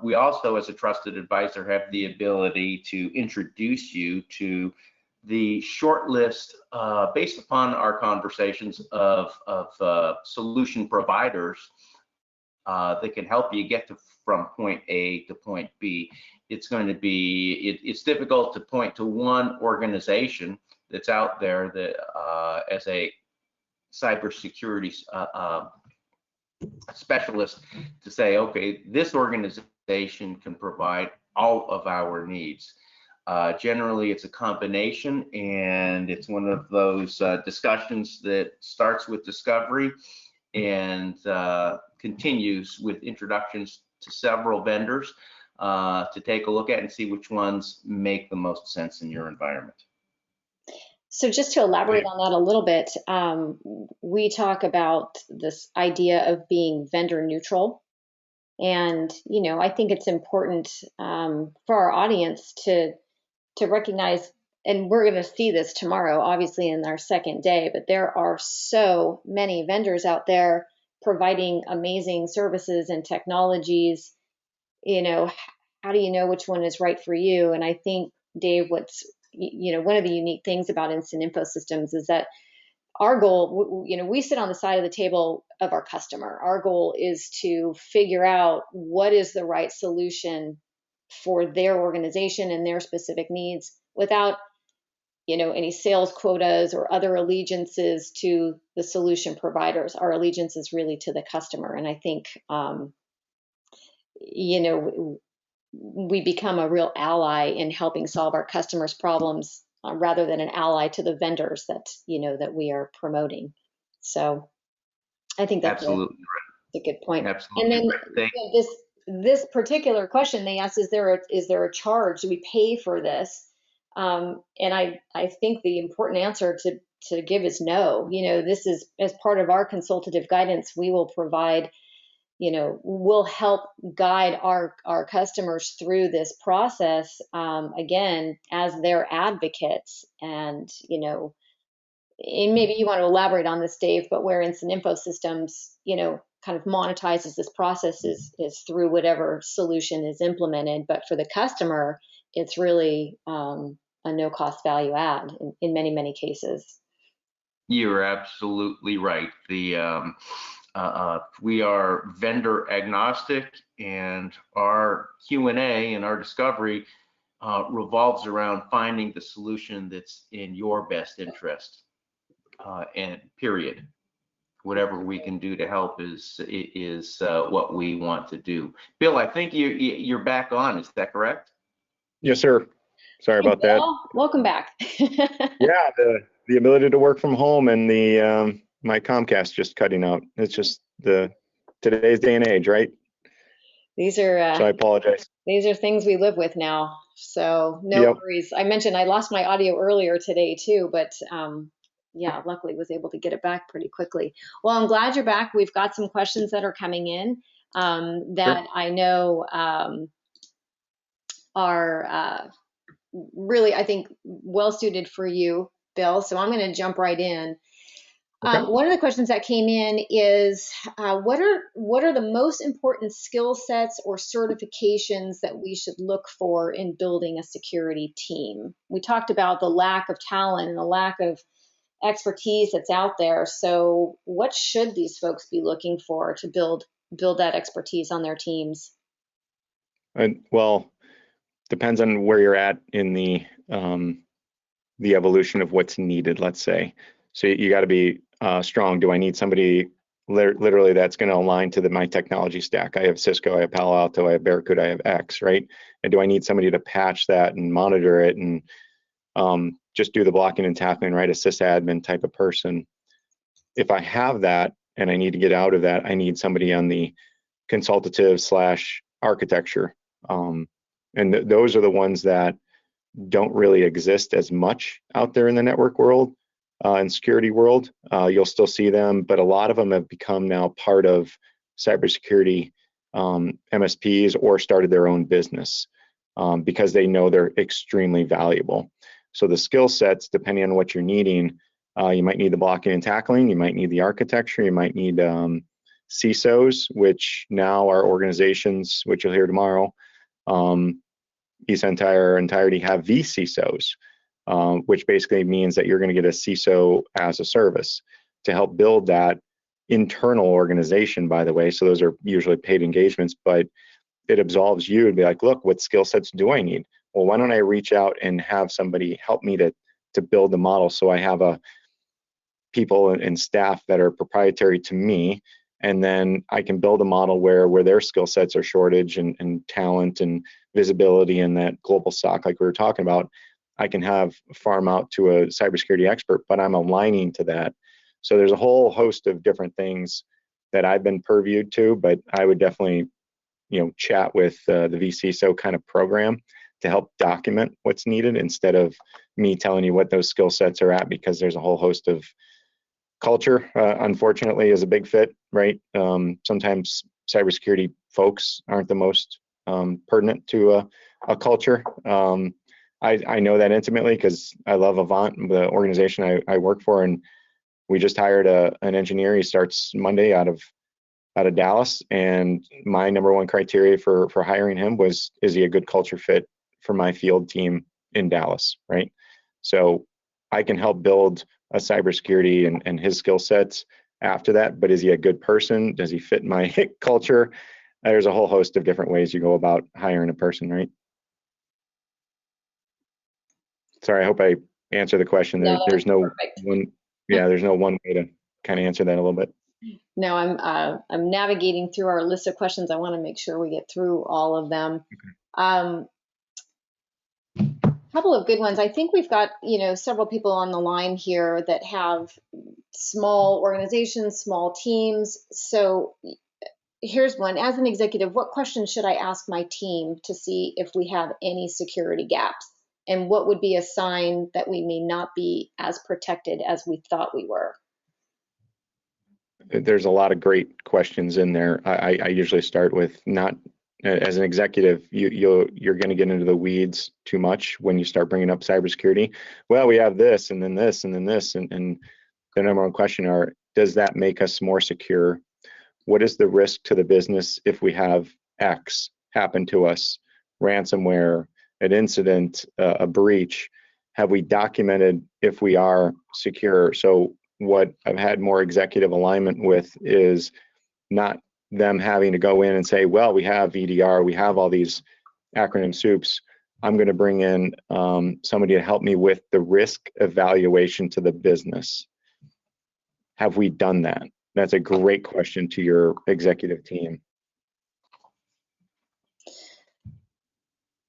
We also, as a trusted advisor, have the ability to introduce you to the short list based upon our conversations of solution providers that can help you get from point A to point B. It's going to be, it's difficult to point to one organization that's out there that as a cybersecurity specialist to say, okay, this organization can provide all of our needs. Generally, it's a combination, and it's one of those discussions that starts with discovery and continues with introductions to several vendors to take a look at and see which ones make the most sense in your environment. So just to elaborate on that a little bit, we talk about this idea of being vendor neutral. And, you know, I think it's important for our audience to recognize, and we're going to see this tomorrow, obviously in our second day, but there are so many vendors out there providing amazing services and technologies. You know, how do you know which one is right for you? And I think, Dave, what's, you know, one of the unique things about Instant Info Systems is that our goal, you know, we sit on the side of the table of our customer. Our goal is to figure out what is the right solution for their organization and their specific needs without, you know, any sales quotas or other allegiances to the solution providers. Our allegiance is really to the customer. And I think, you know, we become a real ally in helping solve our customers' problems rather than an ally to the vendors that, you know, that we are promoting. So I think that's Absolutely a good point. Absolutely. And then this particular question they asked, is there a charge? Do we pay for this? And I think the important answer to give is no. You know, this is as part of our consultative guidance, we will provide, you know, we'll help guide our customers through this process, again, as their advocates. And, you know, and maybe you want to elaborate on this, Dave, but where Instant Info Systems, you know, kind of monetizes this process is through whatever solution is implemented. But for the customer, it's really a no-cost value add in many, many cases. You're absolutely right. We are vendor agnostic, and our Q&A and our discovery revolves around finding the solution that's in your best interest, and period. Whatever we can do to help is what we want to do. Bill, I think you're back on. Is that correct? Yes, sir. Sorry about that. Welcome back. Yeah, the ability to work from home and the my Comcast just cutting out. It's just today's day and age, right? These are so I apologize. These are things we live with now. So no worries. I mentioned I lost my audio earlier today too, but yeah, luckily was able to get it back pretty quickly. Well, I'm glad you're back. We've got some questions that are coming in that I know are really, I think, well suited for you, Bill. So I'm going to jump right in. Okay. One of the questions that came in is, what are the most important skill sets or certifications that we should look for in building a security team? We talked about the lack of talent and the lack of expertise that's out there. So what should these folks be looking for to build that expertise on their teams? Well, depends on where you're at in the evolution of what's needed, let's say. So you got to be strong. Do I need somebody literally that's going to align to my technology stack? I have Cisco, I have Palo Alto, I have Barracuda, I have X, right? And do I need somebody to patch that and monitor it and just do the blocking and tackling, right? A sysadmin type of person. If I have that and I need to get out of that, I need somebody on the consultative / architecture. And those are the ones that don't really exist as much out there in the network world and security world. You'll still see them, but a lot of them have become now part of cybersecurity MSPs or started their own business because they know they're extremely valuable. So the skill sets, depending on what you're needing, you might need the blocking and tackling, you might need the architecture, you might need CISOs, which now are organizations, which you'll hear tomorrow, entirety have vCISOs, which basically means that you're going to get a CISO as a service to help build that internal organization, by the way. So those are usually paid engagements, but it absolves you to be like, look, what skill sets do I need? Well, why don't I reach out and have somebody help me to build the model, so I have a people and staff that are proprietary to me, and then I can build a model where their skill sets are shortage and talent and visibility and that global SOC like we were talking about. I can have farm out to a cybersecurity expert, but I'm aligning to that. So there's a whole host of different things that I've been purviewed to, but I would definitely, chat with the vCISO kind of program to help document what's needed, instead of me telling you what those skill sets are at, because there's a whole host of culture, unfortunately, is a big fit, right? Sometimes cybersecurity folks aren't the most pertinent to a culture. I know that intimately because I love Avant, the organization I work for, and we just hired an engineer. He starts Monday out of Dallas, and my number one criteria for hiring him was, is he a good culture fit for my field team in Dallas, right? So I can help build a cybersecurity and his skill sets after that, but is he a good person? Does he fit my culture? There's a whole host of different ways you go about hiring a person, right? Sorry, I hope I answered the question. No, There's no perfect. one, there's no one way to kind of answer that a little bit. No, I'm navigating through our list of questions. I want to make sure we get through all of them. Couple of good ones. I think we've got, several people on the line here that have small organizations, small teams. So here's one. As an executive, what questions should I ask my team to see if we have any security gaps? And what would be a sign that we may not be as protected as we thought we were? There's a lot of great questions in there. I usually start with, not as an executive, you're going to get into the weeds too much when you start bringing up cybersecurity. Well, we have this, and then this, and then this, and the number one question are, does that make us more secure? What is the risk to the business if we have X happen to us? Ransomware, an incident, a breach. Have we documented if we are secure? So what I've had more executive alignment with is not them having to go in and say, well, we have EDR, we have all these acronym soups. I'm going to bring in somebody to help me with the risk evaluation to the business. Have we done that? That's a great question to your executive team.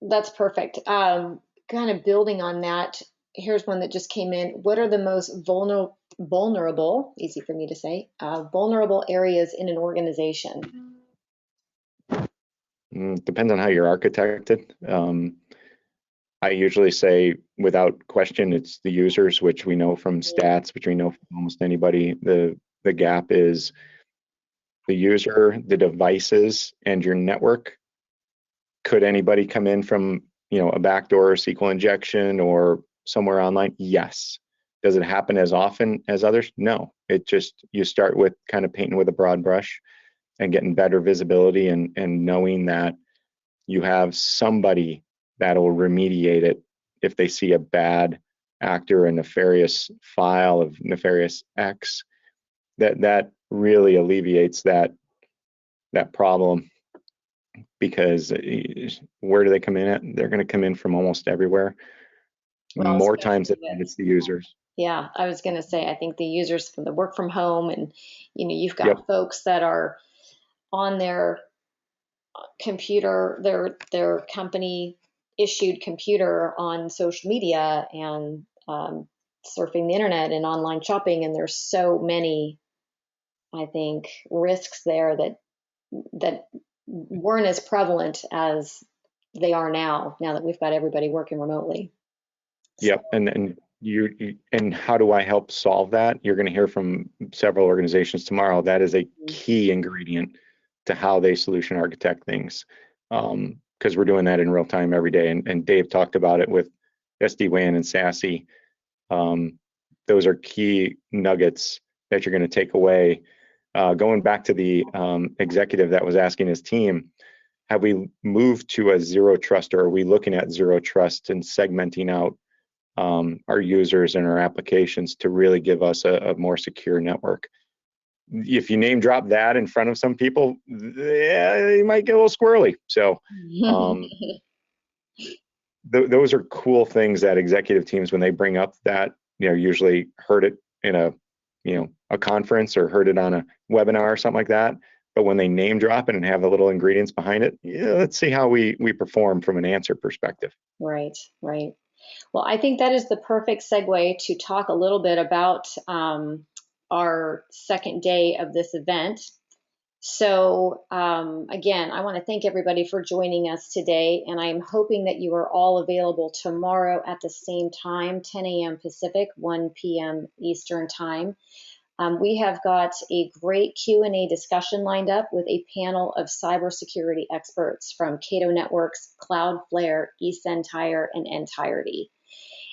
That's perfect. Kind of building on that, here's one that just came in. What are the most vulnerable, easy for me to say, vulnerable areas in an organization? Depends on how you're architected. I usually say, without question, it's the users, which we know from stats, which we know from almost anybody. The gap is the user, the devices, and your network. Could anybody come in from, a backdoor SQL injection or somewhere online? Yes. Does it happen as often as others? No. It just, you start with kind of painting with a broad brush and getting better visibility and knowing that you have somebody that will remediate it if they see a bad actor, a nefarious file of nefarious X. That really alleviates that problem, because where do they come in at? They're going to come in from almost everywhere. Well, More times than not, it's the users. Yeah, I was going to say, I think the users from the work from home, and you've got folks that are on their computer, their company issued computer on social media and surfing the internet and online shopping, and there's so many, I think, risks there that weren't as prevalent as they are now that we've got everybody working remotely. Yep, and how do I help solve that? You're going to hear from several organizations tomorrow. That is a key ingredient to how they solution architect things, because we're doing that in real time every day. And Dave talked about it with SD-WAN and SASE. Those are key nuggets that you're going to take away. Going back to the executive that was asking his team, have we moved to a zero trust, or are we looking at zero trust and segmenting out our users and our applications to really give us a more secure network? if you name drop that in front of some people, yeah, you might get a little squirrely. So those are cool things that executive teams, when they bring up that, usually heard it in a conference or heard it on a webinar or something like that. But when they name drop it and have the little ingredients behind it, let's see how we perform from an answer perspective. Right, right. Well, I think that is the perfect segue to talk a little bit about our second day of this event. So again, I want to thank everybody for joining us today, and I'm hoping that you are all available tomorrow at the same time, 10 a.m. Pacific, 1 p.m. Eastern Time. We have got a great Q&A discussion lined up with a panel of cybersecurity experts from Cato Networks, Cloudflare, eSendTire, and Entirety.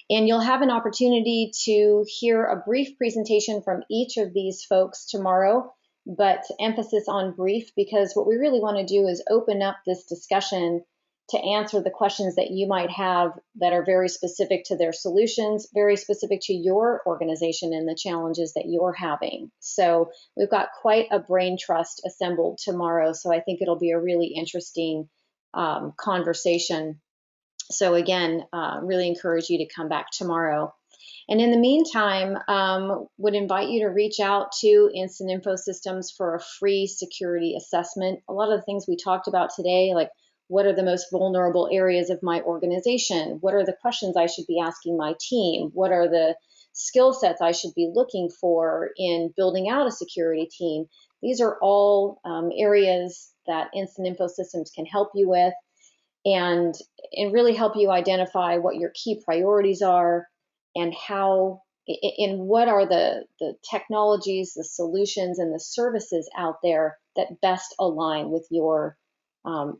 And you'll have an opportunity to hear a brief presentation from each of these folks tomorrow, but emphasis on brief, because what we really want to do is open up this discussion to answer the questions that you might have that are very specific to their solutions, very specific to your organization and the challenges that you're having. So we've got quite a brain trust assembled tomorrow, so I think it'll be a really interesting conversation. So again, really encourage you to come back tomorrow. And in the meantime, would invite you to reach out to Instant Info Systems for a free security assessment. A lot of the things we talked about today, like what are the most vulnerable areas of my organization? What are the questions I should be asking my team? What are the skill sets I should be looking for in building out a security team? These are all areas that Instant Info Systems can help you with and really help you identify what your key priorities are and how and what are the technologies, the solutions, and the services out there that best align with your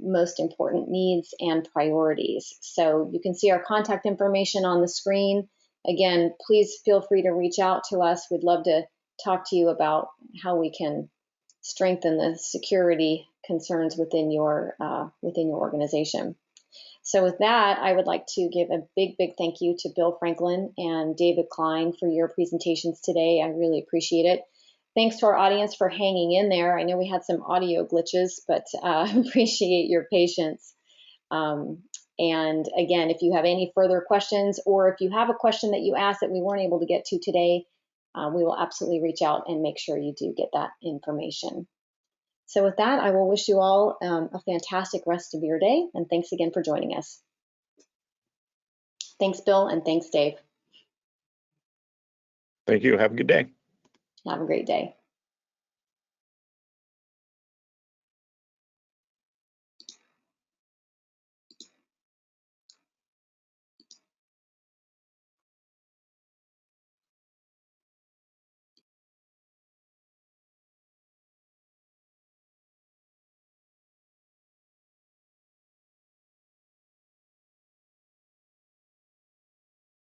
most important needs and priorities. So you can see our contact information on the screen. Again, please feel free to reach out to us. We'd love to talk to you about how we can strengthen the security concerns within your organization. So with that, I would like to give a big thank you to Bill Franklin and David Klein for your presentations today. I really appreciate it. Thanks to our audience for hanging in there. I know we had some audio glitches, but appreciate your patience. And again, if you have any further questions, or if you have a question that you asked that we weren't able to get to today, we will absolutely reach out and make sure you do get that information. So with that, I will wish you all a fantastic rest of your day, and thanks again for joining us. Thanks, Bill, and thanks, Dave. Thank you. Have a good day. Have a great day.